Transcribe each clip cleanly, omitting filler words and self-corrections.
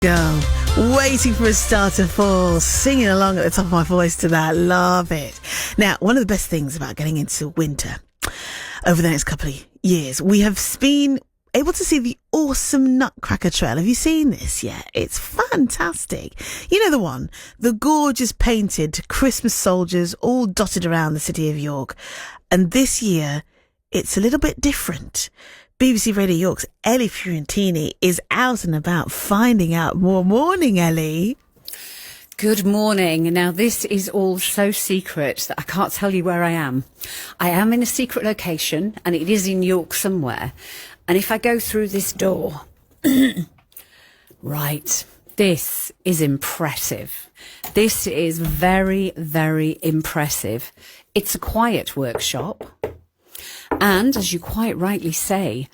Go. Waiting for a start to fall, singing along at the top of my voice to that. Love it. Now, one of the best things about getting into winter over the next couple of years, we have been able to see the awesome Nutcracker Trail. Have you seen this yet? It's fantastic. You know the one, the gorgeous painted Christmas soldiers all dotted around the city of York. And this year, it's a little bit different. BBC Radio York's Elly Fiorentini is out and about finding out more. Morning, Elly. Good morning. Now, this is all so secret that I can't tell you where I am. I am in a secret location, and it is in York somewhere. And if I go through this door, right, this is impressive. This is very, very impressive. It's a quiet workshop. And, as you quite rightly say,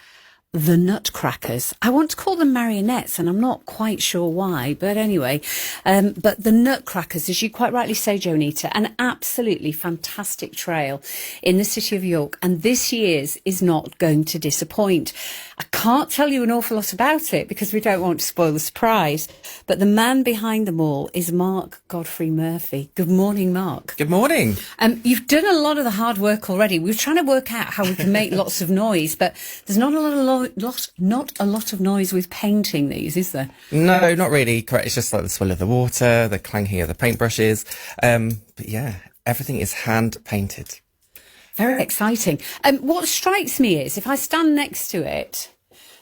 the Nutcrackers. I want to call them marionettes, and I'm not quite sure why, but anyway. But the Nutcrackers, as you quite rightly say, Jonita, an absolutely fantastic trail in the city of York, and this year's is not going to disappoint. I can't tell you an awful lot about it because we don't want to spoil the surprise, but the man behind them all is Mark Godfrey Murphy. Good morning, Mark. Good morning. You've done a lot of the hard work already. We were trying to work out how we can make lots of noise, but there's not a lot of noise with painting these, is there? No, not really. Correct. It's just like the swirl of the water, the clanking of the paintbrushes. But yeah, everything is hand painted. Very exciting. What strikes me is if I stand next to it,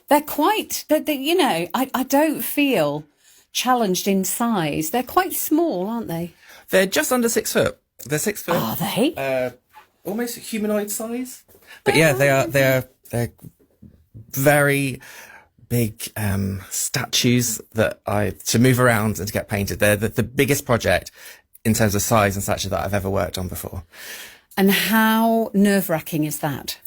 they're quite, you know, I don't feel challenged in size. They're quite small, aren't they? They're just under 6 foot. They're 6 foot. Are they? Almost humanoid size. But yeah, they're very big statues that to move around and to get painted. They're the biggest project in terms of size and stature that I've ever worked on before. And how nerve-wracking is that?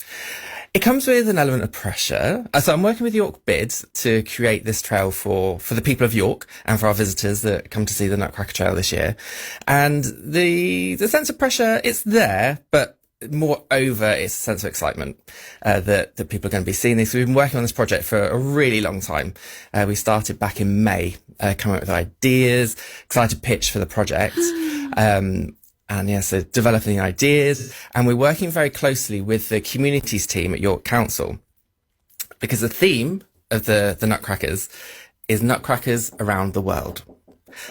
It comes with an element of pressure. So I'm working with YorkBID to create this trail for the people of York and for our visitors that come to see the Nutcracker Trail this year. And the sense of pressure, it's there, but moreover, it's a sense of excitement that people are going to be seeing this. We've been working on this project for a really long time. We started back in May, coming up with ideas, excited to pitch for the project. And yeah, so developing ideas, and we're working very closely with the Communities Team at York Council, because the theme of the Nutcrackers is Nutcrackers around the world.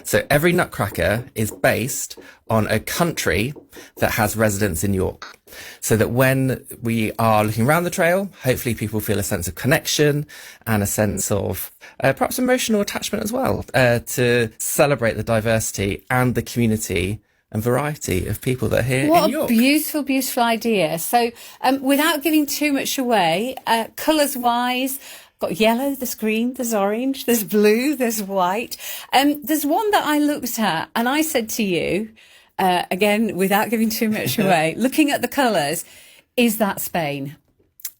So every Nutcracker is based on a country that has residents in York, so that when we are looking around the trail, hopefully people feel a sense of connection and a sense of perhaps emotional attachment as well, to celebrate the diversity and the community and variety of people that are here in York. What a beautiful, beautiful idea. So without giving too much away, colours-wise, got yellow, there's green, there's orange, there's blue, there's white. There's one that I looked at and I said to you, again, without giving too much away, looking at the colours, is that Spain?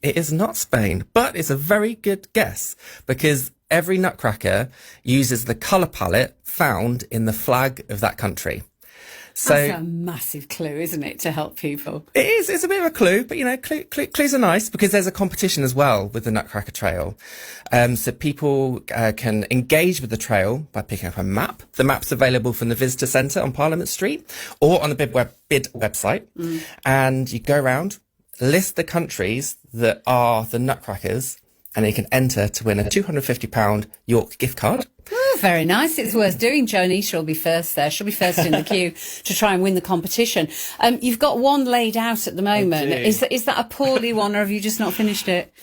It is not Spain, but it's a very good guess because every Nutcracker uses the colour palette found in the flag of that country. So that's a massive clue, isn't it, to help people? It is. It's a bit of a clue, but you know, clues are nice because there's a competition as well with the Nutcracker Trail. So people can engage with the trail by picking up a map. The map's available from the visitor centre on Parliament Street or on the BID website. And you go around, list the countries that are the Nutcrackers, and you can enter to win a £250 York gift card. Oh, very nice. It's worth doing. Jonita will be first there. She'll be first in the queue to try and win the competition. You've got one laid out at the moment. Is that a poorly one, or have you just not finished it?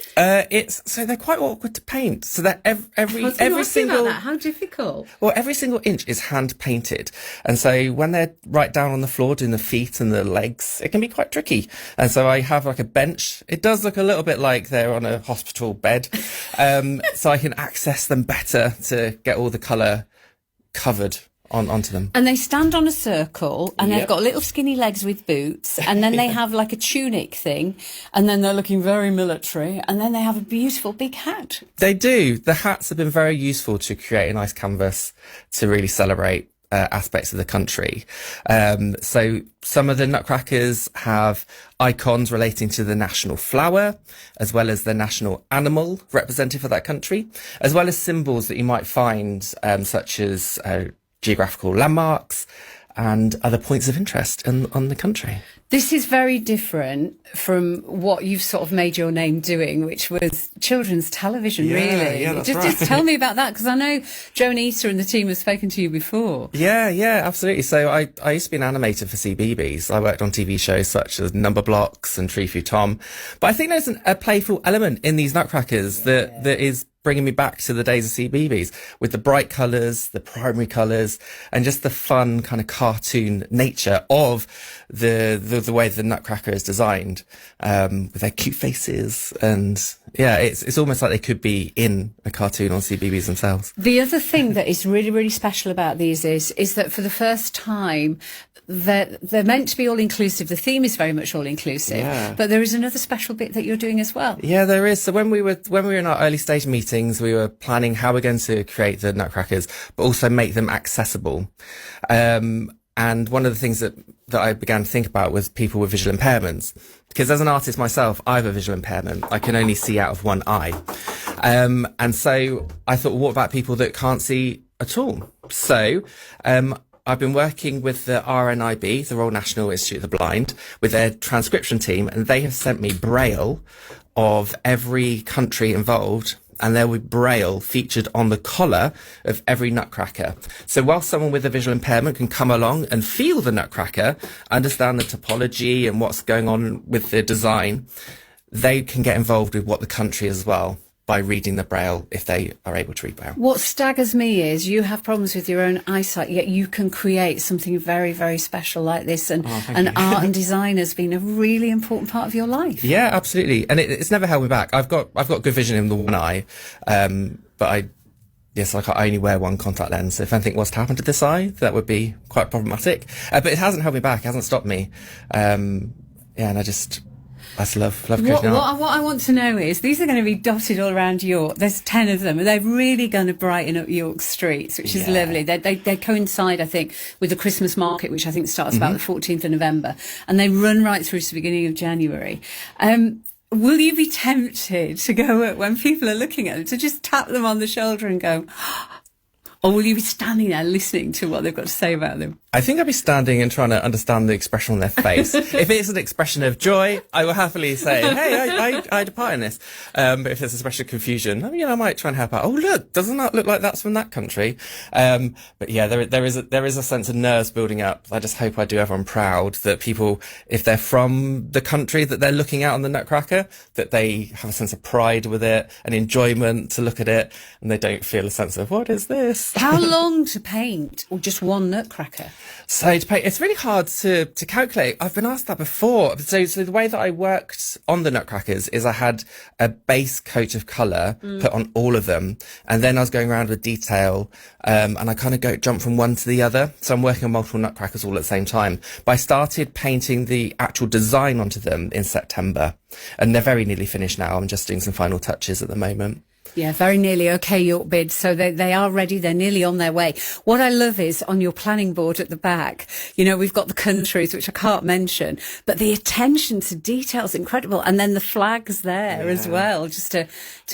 So they're quite awkward to paint. So that every single about that. How difficult? Well, every single inch is hand painted, and so when they're right down on the floor doing the feet and the legs, it can be quite tricky. And so I have like a bench. It does look a little bit like they're on a hospital bed, so I can access them better to get all the colour covered onto them. And they stand on a circle, and they've got little skinny legs with boots, and then they have like a tunic thing, and then they're looking very military, and then they have a beautiful big hat. They do. The hats have been very useful to create a nice canvas to really celebrate aspects of the country. So some of the nutcrackers have icons relating to the national flower, as well as the national animal representative for that country, as well as symbols that you might find, such as geographical landmarks and other points of interest on the country. This is very different from what you've sort of made your name doing, which was children's television, really. Yeah, that's just tell me about that, because I know Joe and Issa and the team have spoken to you before. Yeah, absolutely. So I used to be an animator for CBeebies. I worked on TV shows such as Number Blocks and Tree Fu Tom. But I think there's a playful element in these nutcrackers that is bringing me back to the days of CBeebies, with the bright colours, the primary colours, and just the fun kind of cartoon nature of the way the nutcracker is designed, with their cute faces. And yeah, it's almost like they could be in a cartoon on CBeebies themselves. The other thing that is really, really special about these is that for the first time, they're meant to be all-inclusive. The theme is very much all-inclusive, but there is another special bit that you're doing as well. Yeah, there is. So when we were in our early stage meetings, we were planning how we're going to create the nutcrackers, but also make them accessible. And one of the things that I began to think about was people with visual impairments, because as an artist myself, I have a visual impairment. I can only see out of one eye. And so I thought, well, what about people that can't see at all? So, I've been working with the RNIB, the Royal National Institute of the Blind, with their transcription team, and they have sent me Braille of every country involved, and there will be Braille featured on the collar of every nutcracker. So while someone with a visual impairment can come along and feel the nutcracker, understand the topology and what's going on with the design, they can get involved with what the country is as well, by reading the Braille, if they are able to read Braille. What staggers me is you have problems with your own eyesight, yet you can create something very, very special like this. And art and design has been a really important part of your life. Yeah, absolutely. And it's never held me back. I've got good vision in the one eye, but I only wear one contact lens. So if anything was to happen to this eye, that would be quite problematic. But it hasn't held me back. It hasn't stopped me. And I just love creating art. What I want to know is, these are going to be dotted all around York. There's 10 of them, and they're really going to brighten up York streets, which is lovely. They coincide, I think, with the Christmas market, which I think starts about the 14th of November, and they run right through to the beginning of January. Will you be tempted to go up when people are looking at them, to just tap them on the shoulder and go, or will you be standing there listening to what they've got to say about them? I think I'll be standing and trying to understand the expression on their face. If it's an expression of joy, I will happily say, hey, I had a part in this. But if there's a expression of confusion, I might try and help out. Oh, look, doesn't that look like that's from that country? But yeah, there is a sense of nerves building up. I just hope I do everyone proud, that people, if they're from the country that they're looking at on the Nutcracker, that they have a sense of pride with it, an enjoyment to look at it, and they don't feel a sense of, what is this? How long to paint, or just one Nutcracker? So to paint, it's really hard to calculate. I've been asked that before. So the way that I worked on the Nutcrackers is I had a base coat of colour put on all of them, and then I was going around with detail, and I kind of jump from one to the other. So I'm working on multiple Nutcrackers all at the same time. But I started painting the actual design onto them in September, and they're very nearly finished now. I'm just doing some final touches at the moment. Yeah, very nearly. Okay, YorkBID. So they are ready. They're nearly on their way. What I love is on your planning board at the back, we've got the countries, which I can't mention, but the attention to detail is incredible. And then the flags there as well, just to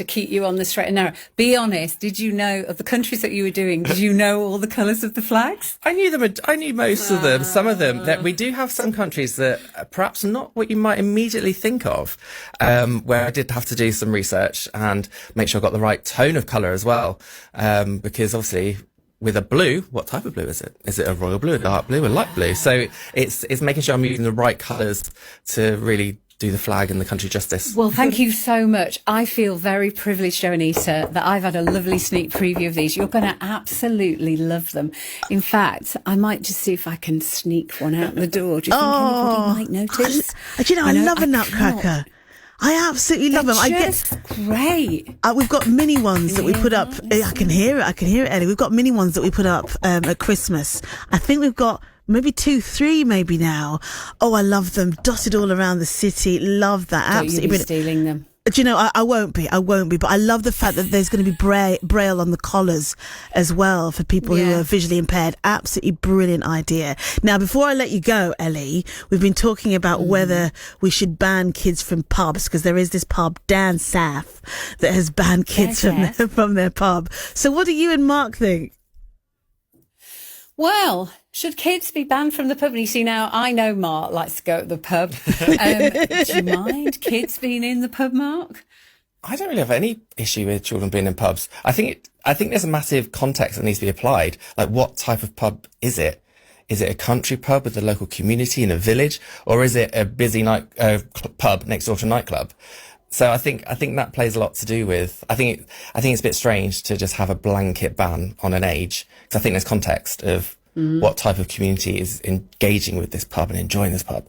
keep you on the straight and narrow. Be honest. Did you know of the countries that you were doing? Did you know all the colours of the flags? I knew them. I knew most of them. Some of them. That we do have some countries that are perhaps not what you might immediately think of, where I did have to do some research and make sure I got the right tone of colour as well, because obviously with a blue, what type of blue is it? Is it a royal blue, a dark blue, a light blue? So it's making sure I'm using the right colours to really do the flag and the country justice. Well, thank you so much. I feel very privileged, Joe and Issa, that I've had a lovely sneak preview of these. You're going to absolutely love them. In fact, I might just see if I can sneak one out the door. Do you think anybody might notice? I love a Nutcracker. I absolutely love them. Great. We've got mini ones that we put up. I can hear it, Elly. We've got mini ones that we put up at Christmas. I think we've got maybe 2, 3 maybe now. Oh, I love them. Dotted all around the city. Love that. Don't you be stealing them. Do you know, I won't be, but I love the fact that there's going to be braille on the collars as well for people who are visually impaired. Absolutely brilliant idea. Now, before I let you go, Elly, we've been talking about whether we should ban kids from pubs, because there is this pub, Dan South, that has banned kids from their pub. So what do you and Mark think? Well, should kids be banned from the pub? And you see, now I know Mark likes to go to the pub. Do you mind kids being in the pub, Mark? I don't really have any issue with children being in pubs. I think there's a massive context that needs to be applied. Like, what type of pub is it? Is it a country pub with the local community in a village, or is it a busy pub next door to a nightclub? So I think that plays a lot to do with. I think it's a bit strange to just have a blanket ban on an age, because I think there's context of what type of community is engaging with this pub and enjoying this pub.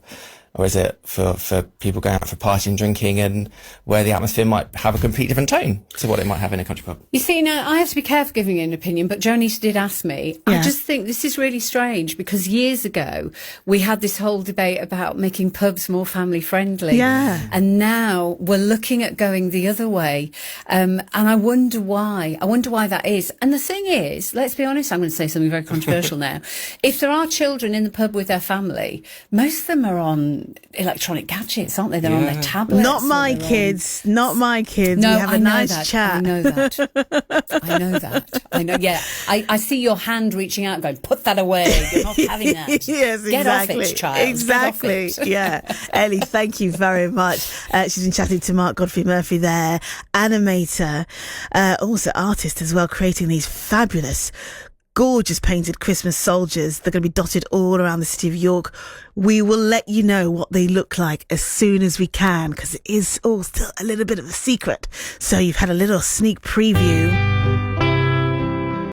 Or is it for people going out for partying, drinking, and where the atmosphere might have a completely different tone to what it might have in a country pub? You see, now I have to be careful giving an opinion, but Jonice did ask me. I just think this is really strange, because years ago we had this whole debate about making pubs more family friendly. Yeah. And now we're looking at going the other way. And I wonder why. I wonder why that is. And the thing is, let's be honest, I'm going to say something very controversial now. If there are children in the pub with their family, most of them are on electronic gadgets, aren't they? They're on their tablets. Not my kids. Not my kids. No, we have a nice chat. I know that. I know. Yeah. I see your hand reaching out going, put that away. You're not having that. Yes, exactly. Get off it, child. Exactly. Yeah. Elly, thank you very much. She's been chatting to Mark Godfrey Murphy there, animator, also artist as well, creating these fabulous, gorgeous painted Christmas soldiers. They're going to be dotted all around the city of York. We will let you know what they look like as soon as we can, because it is all still a little bit of a secret. So you've had a little sneak preview.